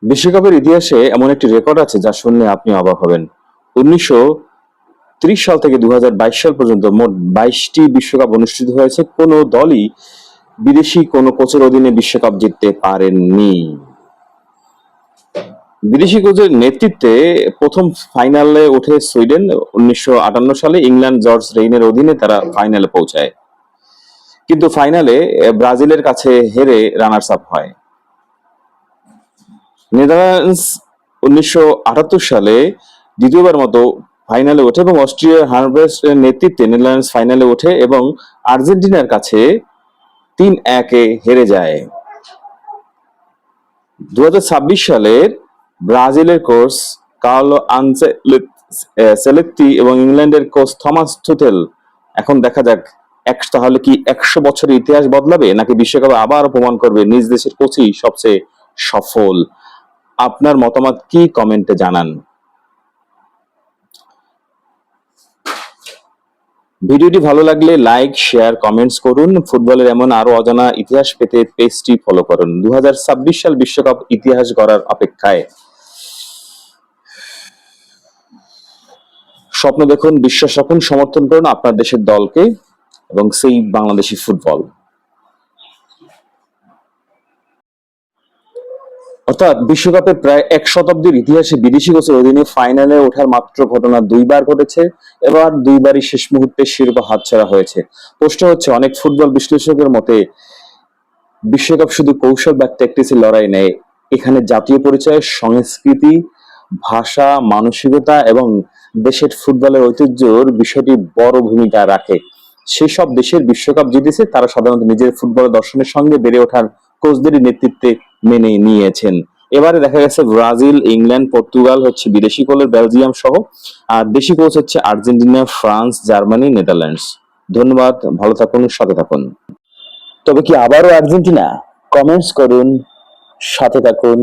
বিশ্বকাপের ইতিহাসে এমন একটি রেকর্ড আছে যা শুনলে আপনি অবাক হবেন। ১৯৩০ সাল থেকে ২০২২ সাল পর্যন্ত মোট ২২টি বিশ্বকাপ অনুষ্ঠিত হয়েছে। কোনো দলই বিদেশি কোনো কোচের অধীনে বিশ্বকাপ জিততে পারেননি। বিদেশি কোচের নেতৃত্বে প্রথম ফাইনালে ওঠে সুইডেন। ১৯৫৮ সালে ইংল্যান্ড জর্জ রেইনের অধীনে তারা ফাইনালে পৌঁছায়, কিন্তু ফাইনালে ব্রাজিলের কাছে হেরে রানার্স আপ হয়। নেদারল্যান্ডস ১৯৭৮ সালে দ্বিতীয়বার মতো ফাইনালে ওঠে এবং অস্ট্রিয়ার হার্ভেস্ট এর নেতৃত্বে নেদারল্যান্ডস ফাইনালে ওঠে এবং আর্জেন্টিনার কাছে ৩-১ হেরে যায়। ২০২৬ সালের ব্রাজিলের কোচ কার্লো আনচেলত্তি এবং ইংল্যান্ডের কোচ থমাস তুচেল। এখন দেখা যাক তাহলে কি ১০০ বছরের ইতিহাস বদলাবে, নাকি বিশ্বকাপে আবার প্রমাণ করবে নিজ দেশের কোচই সবচেয়ে সফল। আপনার মতামত কি কমেন্টে জানান। ভিডিওটি ভালো লাগলে লাইক, শেয়ার, কমেন্টস করুন। ফুটবলের এমন আরো অজানা ইতিহাস পেতে পেজটি ফলো করুন। ২০২৬ সাল বিশ্বকাপ ইতিহাস গড়ার অপেক্ষায়। স্বপ্ন দেখুন, বিশ্বাস রাখুন, সমর্থন করুন আপনার দেশের দলকে এবং সেই বাংলাদেশি ফুটবল। অর্থাৎ বিশ্বকাপে প্রায় এক শতাব্দীর ইতিহাসে বিদেশি কোচের অধীনে ফাইনালে ওঠার মাত্র ঘটনা দুইবার ঘটেছে। এবার দুইবারই শেষ মুহূর্তে শিরোপা হাতছাড়া হয়েছে। প্রশ্ন হচ্ছে, অনেক ফুটবল বিশ্লেষকের মতে বিশ্বকাপ শুধু কৌশল বা ট্যাকটিক্সের লড়াই নেই, এখানে জাতীয় পরিচয়, সংস্কৃতি, ভাষা, মানসিকতা এবং দেশের ফুটবলের ঐতিহ্যর বিষয়টি বড় ভূমিকা রাখে। সেসব দেশের বিশ্বকাপ জিতেছে তারা সাধারণত নিজের ফুটবল দর্শনের সঙ্গে বেড়ে ওঠার কোচদেরই নেতৃত্বে মেনে নিয়েছেন। এবারে দেখা গেছে ব্রাজিল, ইংল্যান্ড, পর্তুগাল হচ্ছে বিদেশি কোচের, বেলজিয়াম সহ, আর দেশি কোচ হচ্ছে আর্জেন্টিনা, ফ্রান্স, জার্মানি, নেদারল্যান্ডস। ধন্যবাদ, ভালো থাকুন, সাথে থাকুন। তবে কি আবারও আর্জেন্টিনা? কমেন্টস করুন, সাথে থাকুন।